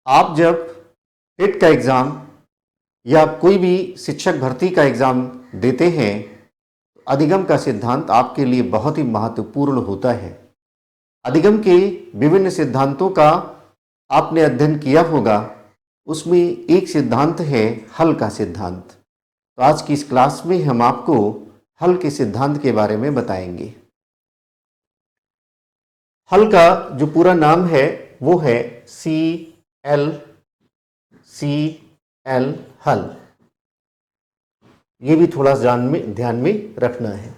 आप जब टेट का एग्ज़ाम या कोई भी शिक्षक भर्ती का एग्ज़ाम देते हैं, अधिगम का सिद्धांत आपके लिए बहुत ही महत्वपूर्ण होता है। अधिगम के विभिन्न सिद्धांतों का आपने अध्ययन किया होगा। उसमें एक सिद्धांत है हल का सिद्धांत। तो आज की इस क्लास में हम आपको हल के सिद्धांत के बारे में बताएंगे। हल का जो पूरा नाम है वो है CL हल। ये भी थोड़ा ध्यान में रखना है।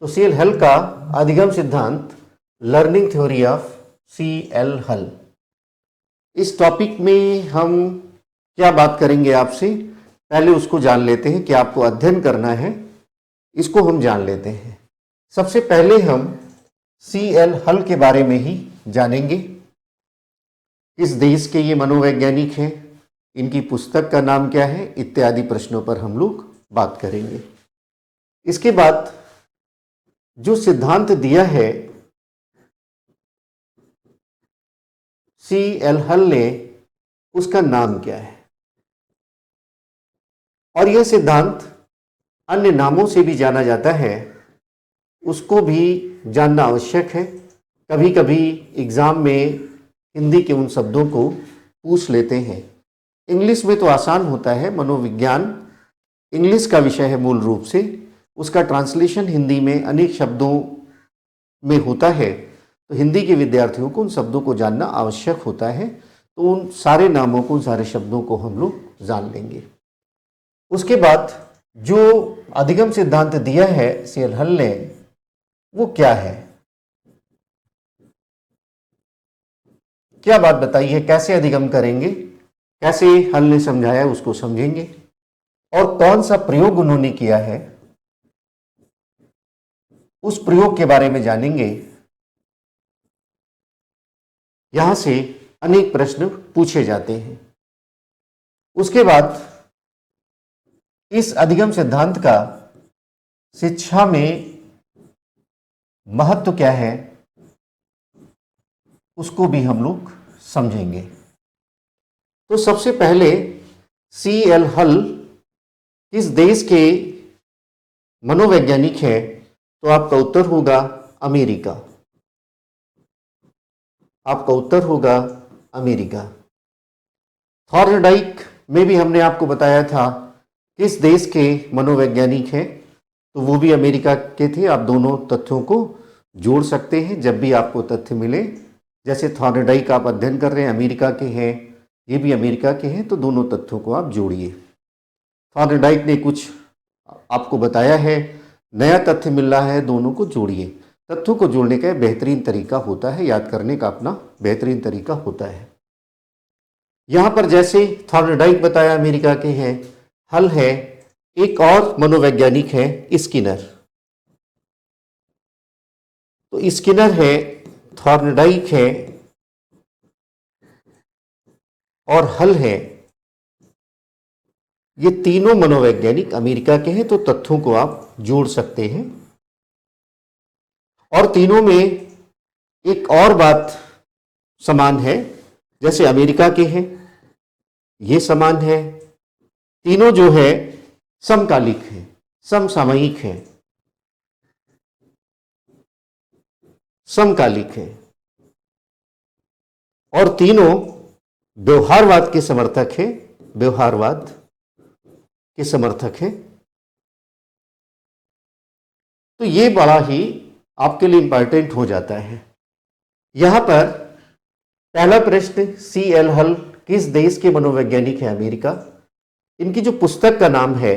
तो CL हल का अधिगम सिद्धांत, लर्निंग थ्योरी ऑफ CL हल। इस टॉपिक में हम क्या बात करेंगे आपसे, पहले उसको जान लेते हैं कि आपको अध्ययन करना है, इसको हम जान लेते हैं। सबसे पहले हम CL हल के बारे में ही जानेंगे। किस देश के ये मनोवैज्ञानिक हैं, इनकी पुस्तक का नाम क्या है, इत्यादि प्रश्नों पर हम लोग बात करेंगे। इसके बाद जो सिद्धांत दिया है CL हल ने, उसका नाम क्या है, और यह सिद्धांत अन्य नामों से भी जाना जाता है, उसको भी जानना आवश्यक है। कभी कभी एग्जाम में हिंदी के उन शब्दों को पूछ लेते हैं। इंग्लिश में तो आसान होता है, मनोविज्ञान इंग्लिश का विषय है मूल रूप से, उसका ट्रांसलेशन हिंदी में अनेक शब्दों में होता है। तो हिंदी के विद्यार्थियों को उन शब्दों को जानना आवश्यक होता है। तो उन सारे नामों को, उन सारे शब्दों को हम लोग जान लेंगे। उसके बाद जो अधिगम सिद्धांत दिया है CL हल ने, वो क्या है, क्या बात बताई है, कैसे अधिगम करेंगे, कैसे हल ने समझाया उसको समझेंगे, और कौन सा प्रयोग उन्होंने किया है उस प्रयोग के बारे में जानेंगे। यहां से अनेक प्रश्न पूछे जाते हैं। उसके बाद इस अधिगम सिद्धांत का शिक्षा में महत्व क्या है, उसको भी हम लोग समझेंगे। तो सबसे पहले CL हल किस देश के मनोवैज्ञानिक हैं, तो आपका उत्तर होगा अमेरिका। आपका उत्तर होगा अमेरिका। थॉर्नडाइक में भी हमने आपको बताया था किस देश के मनोवैज्ञानिक हैं, तो वो भी अमेरिका के थे। आप दोनों तथ्यों को जोड़ सकते हैं जब भी आपको तथ्य मिले। जैसे थॉर्नडाइक आप अध्ययन कर रहे हैं, अमेरिका के हैं, ये भी अमेरिका के हैं, तो दोनों तथ्यों को आप जोड़िए। थॉर्नडाइक ने कुछ आपको बताया है, नया तथ्य मिल रहा है, दोनों को जोड़िए। तथ्यों को जोड़ने का बेहतरीन तरीका होता है, याद करने का अपना बेहतरीन तरीका होता है। यहां पर जैसे थॉर्नडाइक बताया अमेरिका के हैं, हल है, एक और मनोवैज्ञानिक है स्किनर। तो स्किनर है, थॉर्नडाइक है और हल है। ये तीनों मनोवैज्ञानिक अमेरिका के हैं, तो तथ्यों को आप जोड़ सकते हैं। और तीनों में एक और बात समान है, जैसे अमेरिका के हैं ये समान है, तीनों जो है समकालिक है, समसामयिक है, समकालिक है, और तीनों व्यवहारवाद के समर्थक है, व्यवहारवाद के समर्थक है। तो ये बड़ा ही आपके लिए इंपॉर्टेंट हो जाता है। यहां पर पहला प्रश्न, CL हल किस देश के मनोवैज्ञानिक है, अमेरिका। इनकी जो पुस्तक का नाम है,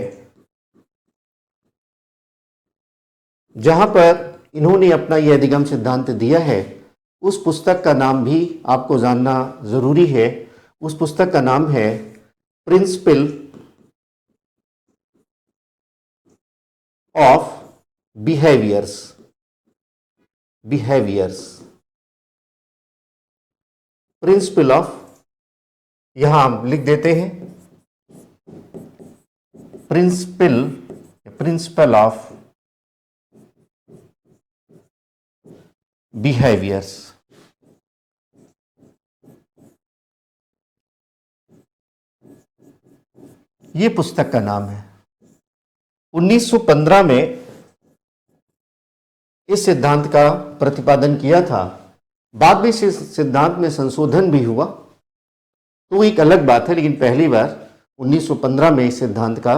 जहां पर इन्होंने अपना यह अधिगम सिद्धांत दिया है, उस पुस्तक का नाम भी आपको जानना जरूरी है। उस पुस्तक का नाम है principle of behaviours. Behaviours, principle of, यहां हम लिख देते हैं प्रिंसिपल, प्रिंसिपल ऑफ बिहेवियर्स। ये पुस्तक का नाम है। 1915 में इस सिद्धांत का प्रतिपादन किया था। बाद में इस सिद्धांत में संशोधन भी हुआ, तो एक अलग बात है, लेकिन पहली बार 1915 में इस सिद्धांत का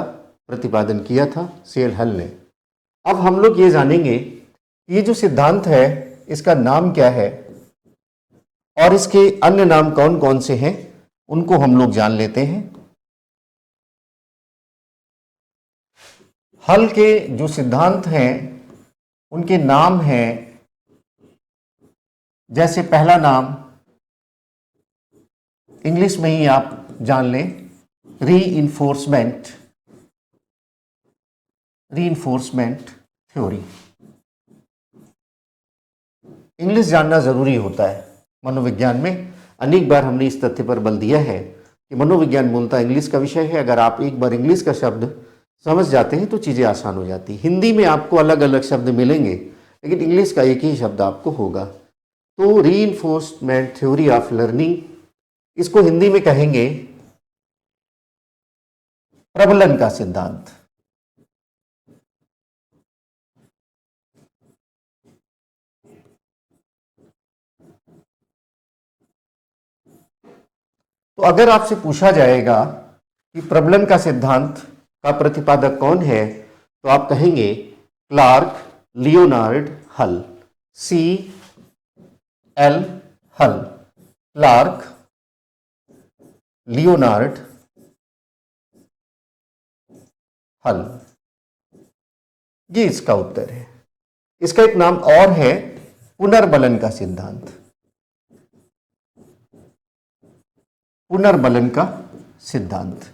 प्रतिपादन किया था सेल हल ने। अब हम लोग ये जानेंगे ये जो सिद्धांत है इसका नाम क्या है और इसके अन्य नाम कौन कौन से हैं, उनको हम लोग जान लेते हैं। हल के जो सिद्धांत हैं उनके नाम हैं, जैसे पहला नाम इंग्लिश में ही आप जान लें, रीइंफोर्समेंट थ्योरी। इंग्लिश जानना जरूरी होता है मनोविज्ञान में। अनेक बार हमने इस तथ्य पर बल दिया है कि मनोविज्ञान मूलतः इंग्लिश का विषय है। अगर आप एक बार इंग्लिश का शब्द समझ जाते हैं तो चीजें आसान हो जाती। हिंदी में आपको अलग अलग शब्द मिलेंगे, लेकिन इंग्लिश का एक ही शब्द आपको होगा। तो रीइंफोर्समेंट थ्योरी ऑफ लर्निंग, इसको हिंदी में कहेंगे प्रबलन का सिद्धांत। तो अगर आपसे पूछा जाएगा कि प्रबलन का सिद्धांत का प्रतिपादक कौन है, तो आप कहेंगे क्लार्क लियोनार्ड हल, CL हल, क्लार्क लियोनार्ड हल। ये इसका उत्तर है। इसका एक नाम और है पुनर्बलन का सिद्धांत। पुनर्बलन का सिद्धांत,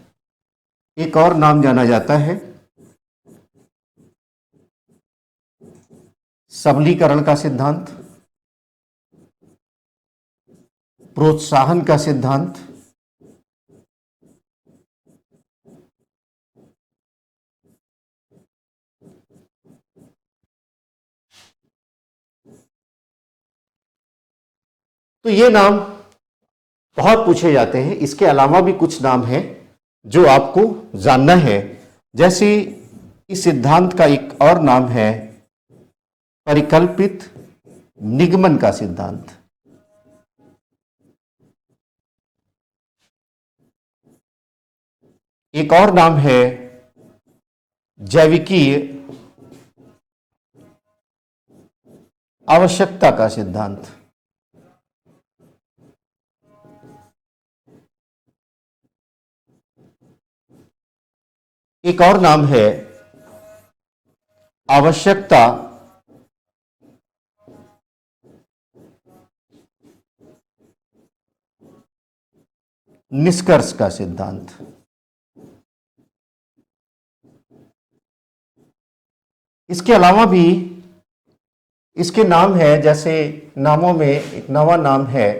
एक और नाम जाना जाता है सबलीकरण का सिद्धांत, प्रोत्साहन का सिद्धांत, तो ये नाम बहुत पूछे जाते हैं। इसके अलावा भी कुछ नाम हैं जो आपको जानना है। जैसे इस सिद्धांत का एक और नाम है परिकल्पित निगमन का सिद्धांत। एक और नाम है जैविकीय आवश्यकता का सिद्धांत। एक और नाम है आवश्यकता निष्कर्ष का सिद्धांत। इसके अलावा भी इसके नाम है, जैसे नामों में एक नवा नाम है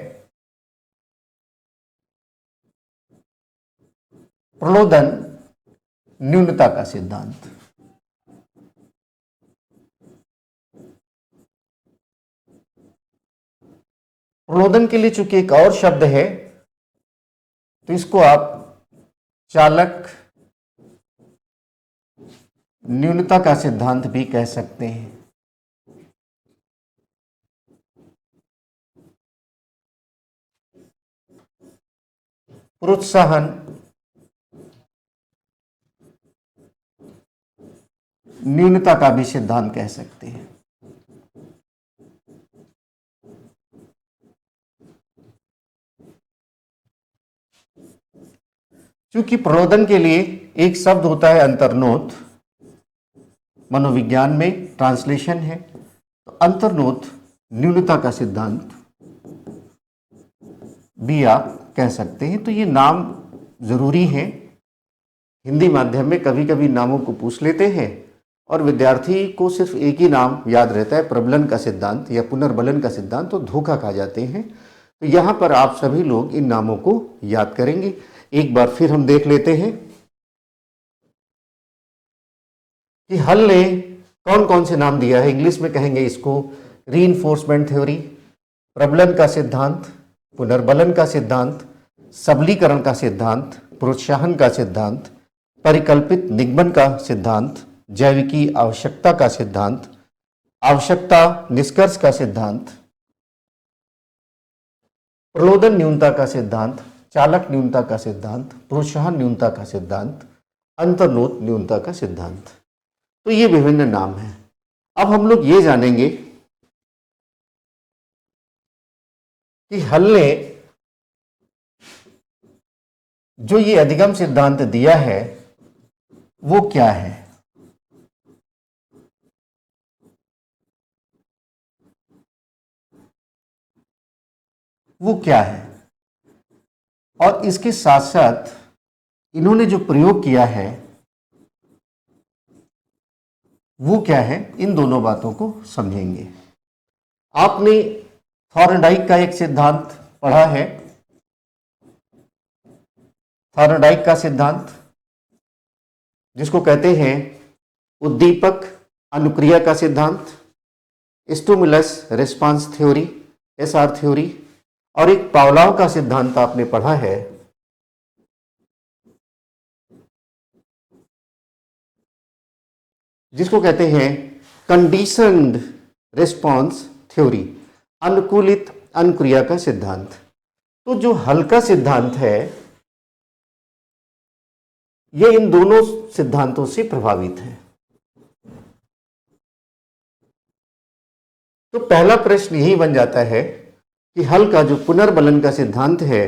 प्रलोदन न्यूनता का सिद्धांत। प्रलोदन के लिए चूंकि एक और शब्द है, तो इसको आप चालक न्यूनता का सिद्धांत भी कह सकते हैं। प्रोत्साहन न्यूनता का भी सिद्धांत कह सकते हैं। क्योंकि प्रलोदन के लिए एक शब्द होता है अंतर्नोत, मनोविज्ञान में ट्रांसलेशन है, तो अंतर्नोत न्यूनता का सिद्धांत भी आप कह सकते हैं। तो ये नाम जरूरी है। हिंदी माध्यम में कभी कभी नामों को पूछ लेते हैं और विद्यार्थी को सिर्फ एक ही नाम याद रहता है, प्रबलन का सिद्धांत या पुनर्बलन का सिद्धांत, तो धोखा खा जाते हैं। तो यहाँ पर आप सभी लोग इन नामों को याद करेंगे। एक बार फिर हम देख लेते हैं कि हल ने कौन कौन से नाम दिया है। इंग्लिश में कहेंगे इसको रीइंफोर्समेंट थ्योरी, प्रबलन का सिद्धांत, पुनर्बलन का सिद्धांत, सबलीकरण का सिद्धांत, प्रोत्साहन का सिद्धांत, परिकल्पित निगमन का सिद्धांत, जैविकी आवश्यकता का सिद्धांत, आवश्यकता निष्कर्ष का सिद्धांत, प्रलोदन न्यूनता का सिद्धांत, चालक न्यूनता का सिद्धांत, प्रोत्साहन न्यूनता का सिद्धांत, अंतर्नोद न्यूनता का सिद्धांत। तो ये विभिन्न नाम हैं। अब हम लोग ये जानेंगे कि हल ने जो ये अधिगम सिद्धांत दिया है वो क्या है। वो क्या है और इसके साथ साथ इन्होंने जो प्रयोग किया है वो क्या है, इन दोनों बातों को समझेंगे। आपने थॉर्नडाइक का एक सिद्धांत पढ़ा है, थॉर्नडाइक का सिद्धांत जिसको कहते हैं उद्दीपक अनुक्रिया का सिद्धांत, stimulus response theory, SR theory, और एक पावलोव का सिद्धांत आपने पढ़ा है जिसको कहते हैं कंडीशनड रिस्पांस थ्योरी, अनुकूलित अनुक्रिया का सिद्धांत। तो जो हल का सिद्धांत है ये इन दोनों सिद्धांतों से प्रभावित है। तो पहला प्रश्न यही बन जाता है कि हल का जो पुनर्बलन का सिद्धांत है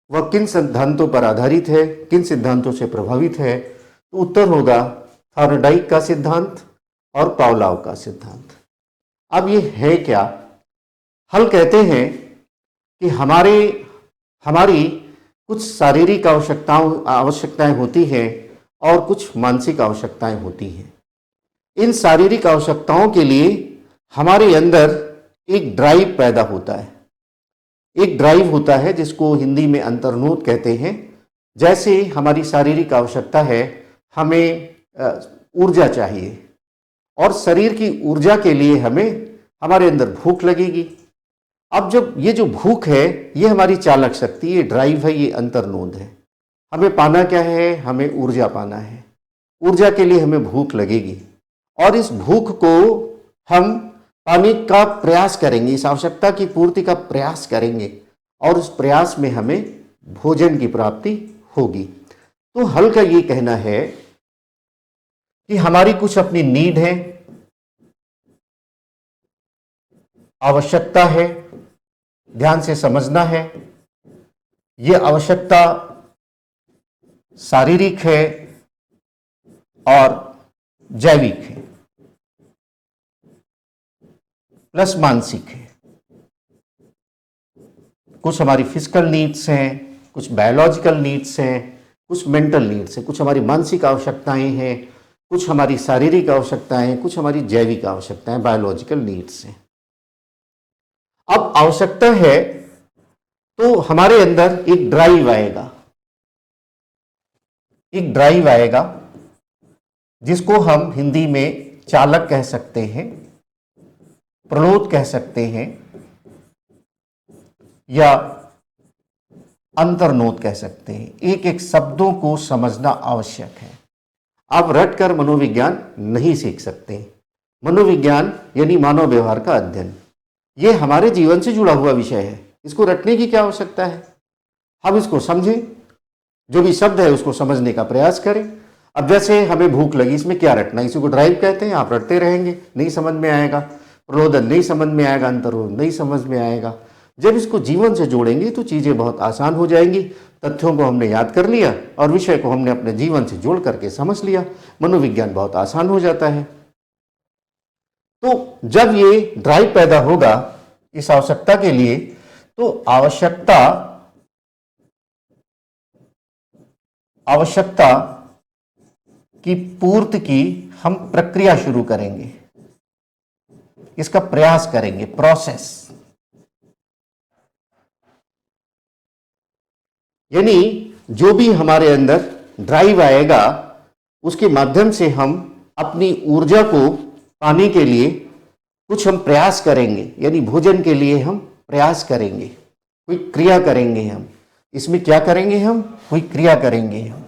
वह किन सिद्धांतों पर आधारित है, किन सिद्धांतों से प्रभावित है। तो उत्तर होगा थॉर्नडाइक का सिद्धांत और पावलोव का सिद्धांत। अब ये है क्या? हल कहते हैं कि हमारी कुछ शारीरिक आवश्यकताएं होती हैं और कुछ मानसिक आवश्यकताएं होती हैं। इन शारीरिक आवश्यकताओं के लिए हमारे अंदर एक ड्राइव पैदा होता है, एक ड्राइव होता है जिसको हिंदी में अंतर्नोद कहते हैं। जैसे हमारी शारीरिक आवश्यकता है, हमें ऊर्जा चाहिए और शरीर की ऊर्जा के लिए हमें हमारे अंदर भूख लगेगी। अब जब ये जो भूख है ये हमारी चालक शक्ति, ये ड्राइव है, ये अंतर्नोद है। हमें पाना क्या है? हमें ऊर्जा पाना है। ऊर्जा के लिए हमें भूख लगेगी और इस भूख को हम पाने का प्रयास करेंगे, इस आवश्यकता की पूर्ति का प्रयास करेंगे और उस प्रयास में हमें भोजन की प्राप्ति होगी। तो हल का ये कहना है कि हमारी कुछ अपनी नीड है, आवश्यकता है, ध्यान से समझना है। ये आवश्यकता शारीरिक है और जैविक है प्लस मानसिक है। कुछ हमारी फिजिकल नीड्स हैं, कुछ बायोलॉजिकल नीड्स हैं, कुछ मेंटल नीड्स हैं, कुछ हमारी मानसिक आवश्यकताएं हैं, कुछ हमारी शारीरिक आवश्यकताएं हैं, कुछ हमारी जैविक आवश्यकताएं, बायोलॉजिकल नीड्स हैं। अब आवश्यकता है तो हमारे अंदर एक ड्राइव आएगा, एक ड्राइव आएगा जिसको हम हिंदी में चालक कह सकते हैं, प्रलोद कह सकते हैं या अंतर्नोद कह सकते हैं। एक एक शब्दों को समझना आवश्यक है। आप रटकर मनोविज्ञान नहीं सीख सकते। मनोविज्ञान यानी मानव व्यवहार का अध्ययन, यह हमारे जीवन से जुड़ा हुआ विषय है। इसको रटने की क्या आवश्यकता है? हम इसको समझें, जो भी शब्द है उसको समझने का प्रयास करें। अब जैसे हमें भूख लगी, इसमें क्या रटना? इसी को ड्राइव कहते हैं। आप रटते रहेंगे, नहीं समझ में आएगा। प्रलोदन नहीं समझ में आएगा, अंतरोध नहीं समझ में आएगा। जब इसको जीवन से जोड़ेंगे तो चीज़ें बहुत आसान हो जाएंगी। तथ्यों को हमने याद कर लिया और विषय को हमने अपने जीवन से जोड़ करके समझ लिया, मनोविज्ञान बहुत आसान हो जाता है। तो जब ये ड्राइव पैदा होगा इस आवश्यकता के लिए, तो आवश्यकता की पूर्ति की हम प्रक्रिया शुरू करेंगे, इसका प्रयास करेंगे, प्रोसेस। यानी जो भी हमारे अंदर ड्राइव आएगा उसके माध्यम से हम अपनी ऊर्जा को पाने के लिए कुछ हम प्रयास करेंगे, यानी भोजन के लिए हम प्रयास करेंगे, कोई क्रिया करेंगे। हम इसमें क्या करेंगे? हम कोई क्रिया करेंगे। हम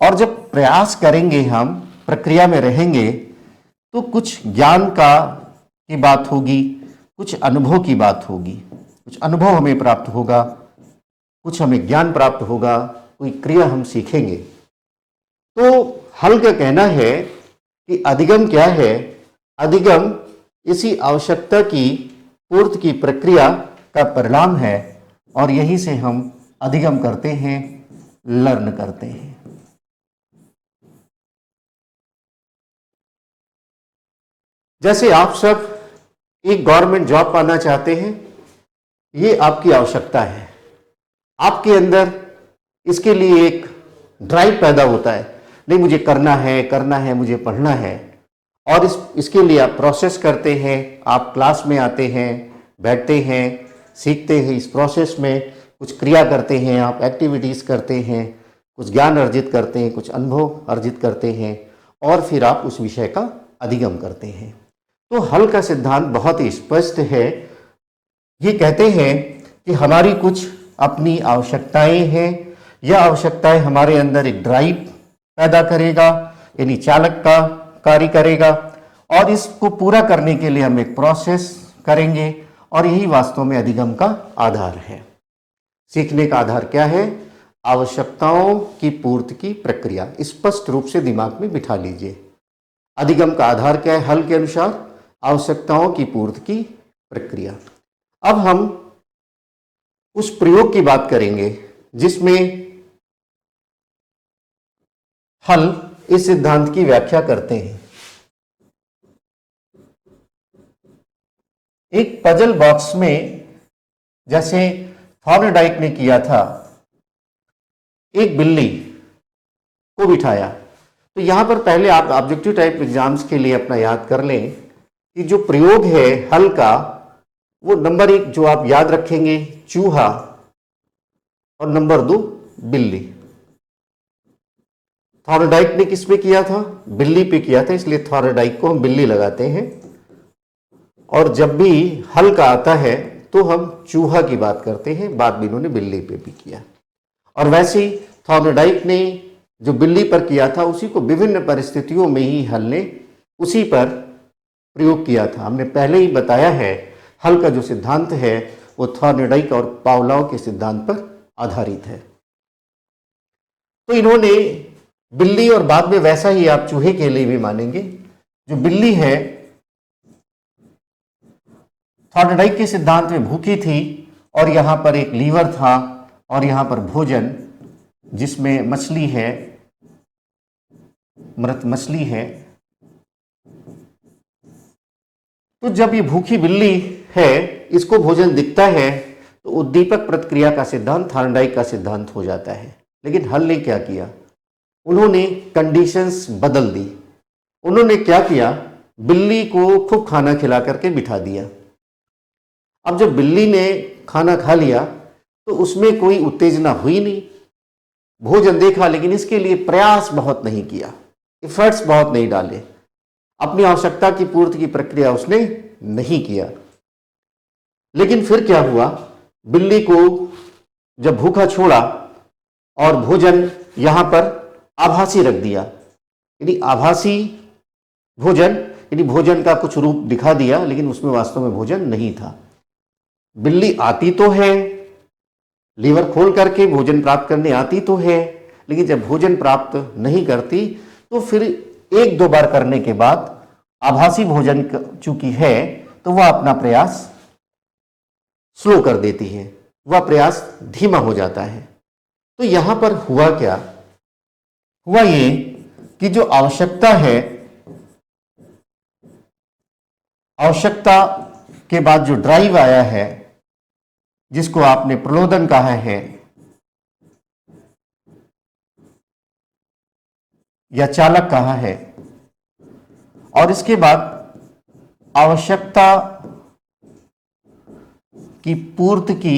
और जब प्रयास करेंगे, हम प्रक्रिया में रहेंगे, तो कुछ ज्ञान की बात होगी, कुछ अनुभव की बात होगी, कुछ अनुभव हमें प्राप्त होगा, कुछ हमें ज्ञान प्राप्त होगा, कोई क्रिया हम सीखेंगे। तो हल का कहना है कि अधिगम क्या है? अधिगम इसी आवश्यकता की पूर्ति की प्रक्रिया का परिणाम है, और यही से हम अधिगम करते हैं, लर्न करते हैं। जैसे आप सब एक गवर्नमेंट जॉब पाना चाहते हैं, ये आपकी आवश्यकता है। आपके अंदर इसके लिए एक ड्राइव पैदा होता है, नहीं मुझे करना है, मुझे पढ़ना है। और इसके लिए आप प्रोसेस करते हैं, आप क्लास में आते हैं, बैठते हैं, सीखते हैं, इस प्रोसेस में कुछ क्रिया करते हैं, आप एक्टिविटीज़ करते हैं, कुछ ज्ञान अर्जित करते हैं, कुछ अनुभव अर्जित करते हैं, और फिर आप उस विषय का अधिगम करते हैं। तो हल का सिद्धांत बहुत ही स्पष्ट है। ये कहते हैं कि हमारी कुछ अपनी आवश्यकताएं हैं, यह आवश्यकताएं हमारे अंदर एक ड्राइव पैदा करेगा, यानी चालक का कार्य करेगा, और इसको पूरा करने के लिए हम एक प्रोसेस करेंगे, और यही वास्तव में अधिगम का आधार है। सीखने का आधार क्या है? आवश्यकताओं की पूर्ति की प्रक्रिया। स्पष्ट रूप से दिमाग में बिठा लीजिए। अधिगम का आधार क्या है? हल के अनुसार आवश्यकताओं की पूर्ति की प्रक्रिया। अब हम उस प्रयोग की बात करेंगे जिसमें हल इस सिद्धांत की व्याख्या करते हैं। एक पजल बॉक्स में, जैसे थॉर्नडाइक ने किया था, एक बिल्ली को बिठाया। तो यहां पर पहले आप ऑब्जेक्टिव टाइप एग्जाम्स के लिए अपना याद कर लें कि जो प्रयोग है हल का, वो नंबर 1 जो आप याद रखेंगे, चूहा, और नंबर 2 बिल्ली। थॉर्नडाइक ने किस पे किया था? बिल्ली पे किया था, इसलिए थॉर्नडाइक को हम बिल्ली लगाते हैं। और जब भी हल का आता है तो हम चूहा की बात करते हैं, बाद में इन्होंने बिल्ली पे भी किया। और वैसे ही थॉर्नडाइक ने जो बिल्ली पर किया था, उसी को विभिन्न परिस्थितियों में ही हल ने उसी पर प्रयोग किया था। हमने पहले ही बताया है, हल का जो सिद्धांत है वो थॉर्नडाइक और पावलोव के सिद्धांत पर आधारित है। तो इन्होंने बिल्ली, और बाद में वैसा ही आप चूहे के लिए भी मानेंगे, जो बिल्ली है थॉर्नडाइक के सिद्धांत में भूखी थी, और यहां पर एक लीवर था, और यहां पर भोजन जिसमें मछली है, मृत मछली है। तो जब ये भूखी बिल्ली है, इसको भोजन दिखता है, तो उद्दीपक प्रतिक्रिया का सिद्धांत थॉर्नडाइक का सिद्धांत हो जाता है। लेकिन हल ने क्या किया? उन्होंने कंडीशंस बदल दी। उन्होंने क्या किया? बिल्ली को खूब खाना खिला करके बिठा दिया। अब जब बिल्ली ने खाना खा लिया तो उसमें कोई उत्तेजना हुई नहीं, भोजन देखा, लेकिन इसके लिए प्रयास बहुत नहीं किया, एफर्ट्स बहुत नहीं डाले, अपनी आवश्यकता की पूर्ति की प्रक्रिया उसने नहीं किया। लेकिन फिर क्या हुआ? बिल्ली को जब भूखा छोड़ा और भोजन यहां पर आभासी रख दिया, यानी आभासी भोजन, यानी भोजन का कुछ रूप दिखा दिया, लेकिन उसमें वास्तव में भोजन नहीं था। बिल्ली आती तो है, लीवर खोल करके भोजन प्राप्त करने आती तो है, लेकिन जब भोजन प्राप्त नहीं करती तो फिर 1-2 बार करने के बाद आभासी भोजन चूंकि है, तो वह अपना प्रयास स्लो कर देती है, वह प्रयास धीमा हो जाता है। तो यहां पर हुआ क्या? हुआ ये कि जो आवश्यकता है, आवश्यकता के बाद जो ड्राइव आया है, जिसको आपने प्रलोदन कहा है या चालक कहा है, और इसके बाद आवश्यकता की पूर्ति की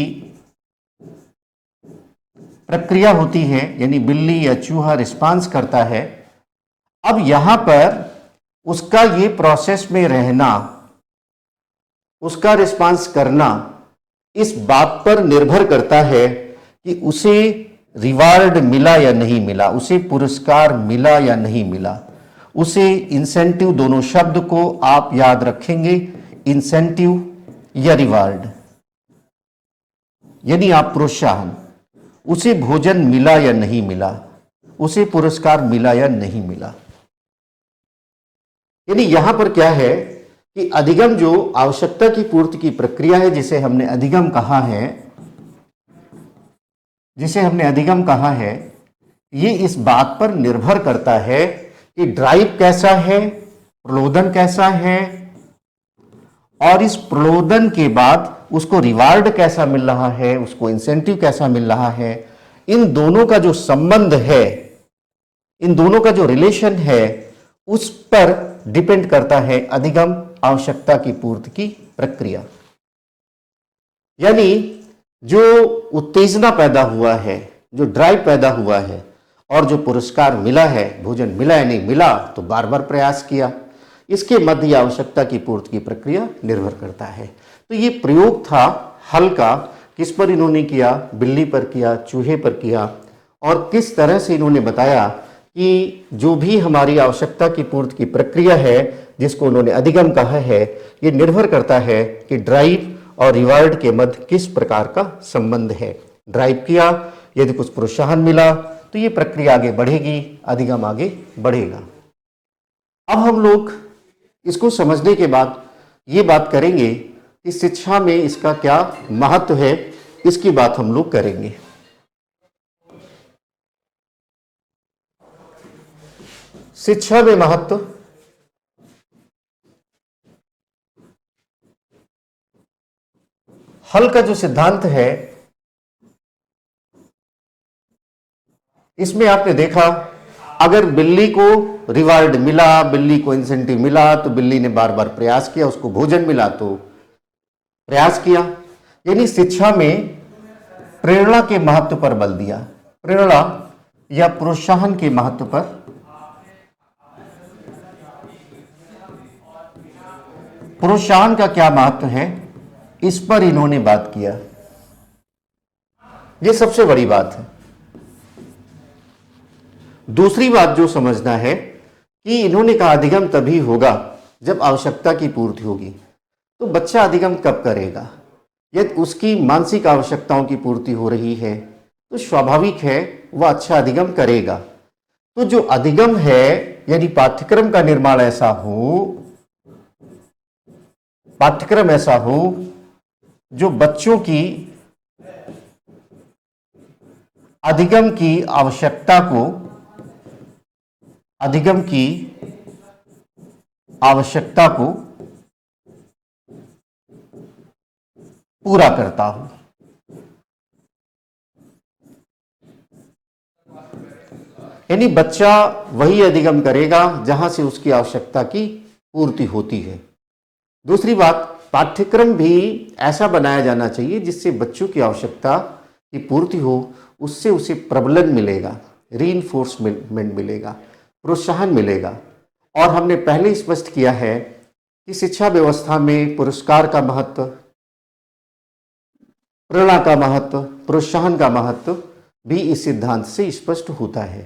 प्रक्रिया होती है, यानी बिल्ली या चूहा रिस्पांस करता है। अब यहां पर उसका ये प्रोसेस में रहना, उसका रिस्पांस करना, इस बात पर निर्भर करता है कि उसे रिवार्ड मिला या नहीं मिला, उसे पुरस्कार मिला या नहीं मिला, उसे इंसेंटिव, दोनों शब्द को आप याद रखेंगे, इंसेंटिव या रिवार्ड, यानी आप प्रोत्साहन, उसे भोजन मिला या नहीं मिला, उसे पुरस्कार मिला या नहीं मिला। यानी यहां पर क्या है कि अधिगम जो आवश्यकता की पूर्ति की प्रक्रिया है, जिसे हमने अधिगम कहा है, ये इस बात पर निर्भर करता है कि ड्राइव कैसा है, प्रलोभन कैसा है, और इस प्रलोभन के बाद उसको रिवार्ड कैसा मिल रहा है, उसको इंसेंटिव कैसा मिल रहा है। इन दोनों का जो संबंध है, इन दोनों का जो रिलेशन है, उस पर डिपेंड करता है अधिगम आवश्यकता की पूर्ति की प्रक्रिया। यानी जो उत्तेजना पैदा हुआ है, जो ड्राइव पैदा हुआ है, और जो पुरस्कार मिला है, भोजन मिला या नहीं मिला, तो बार बार प्रयास किया, इसके मध्य आवश्यकता की पूर्ति की प्रक्रिया निर्भर करता है। तो ये प्रयोग था हल का, किस पर इन्होंने किया, बिल्ली पर किया, चूहे पर किया, और किस तरह से इन्होंने बताया कि जो भी हमारी आवश्यकता की पूर्ति की प्रक्रिया है, जिसको उन्होंने अधिगम कहा है, ये निर्भर करता है कि ड्राइव और रिवार्ड के मध्य किस प्रकार का संबंध है। ड्राइव किया, यदि कुछ प्रोत्साहन मिला, तो ये प्रक्रिया आगे बढ़ेगी, अधिगम आगे बढ़ेगा। अब हम लोग इसको समझने के बाद ये बात करेंगे कि शिक्षा में इसका क्या महत्व है, इसकी बात हम लोग करेंगे। शिक्षा में महत्व, हल का जो सिद्धांत है, इसमें आपने देखा, अगर बिल्ली को रिवार्ड मिला, बिल्ली को इंसेंटिव मिला, तो बिल्ली ने बार बार प्रयास किया, उसको भोजन मिला तो प्रयास किया। यानी शिक्षा में प्रेरणा के महत्व पर बल दिया, प्रेरणा या प्रोत्साहन के महत्व पर, प्रोत्साहन का क्या महत्व है, इस पर इन्होंने बात किया। यह सबसे बड़ी बात है। दूसरी बात जो समझना है कि इन्होंने कहा अधिगम तभी होगा जब आवश्यकता की पूर्ति होगी। तो बच्चा अधिगम कब करेगा? यदि उसकी मानसिक आवश्यकताओं की पूर्ति हो रही है तो स्वाभाविक है वह अच्छा अधिगम करेगा। तो जो अधिगम है, यानी पाठ्यक्रम का निर्माण ऐसा हो, पाठ्यक्रम ऐसा हो जो बच्चों की अधिगम की आवश्यकता को, अधिगम की आवश्यकता को पूरा करता हो। यानी बच्चा वही अधिगम करेगा जहां से उसकी आवश्यकता की पूर्ति होती है। दूसरी बात, पाठ्यक्रम भी ऐसा बनाया जाना चाहिए जिससे बच्चों की आवश्यकता की पूर्ति हो, उससे उसे प्रबलन मिलेगा, रीइंफोर्समेंट मिलेगा, प्रोत्साहन मिलेगा। और हमने पहले स्पष्ट किया है कि शिक्षा व्यवस्था में पुरस्कार का महत्व, प्रेरणा का महत्व, प्रोत्साहन का महत्व भी इस सिद्धांत से स्पष्ट होता है।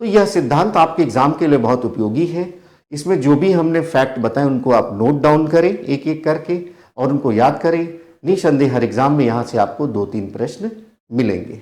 तो यह सिद्धांत आपके एग्जाम के लिए बहुत उपयोगी है। इसमें जो भी हमने फैक्ट बताए उनको आप नोट डाउन करें एक एक करके और उनको याद करें। निसंदेह हर एग्जाम में यहाँ से आपको 2-3 प्रश्न मिलेंगे।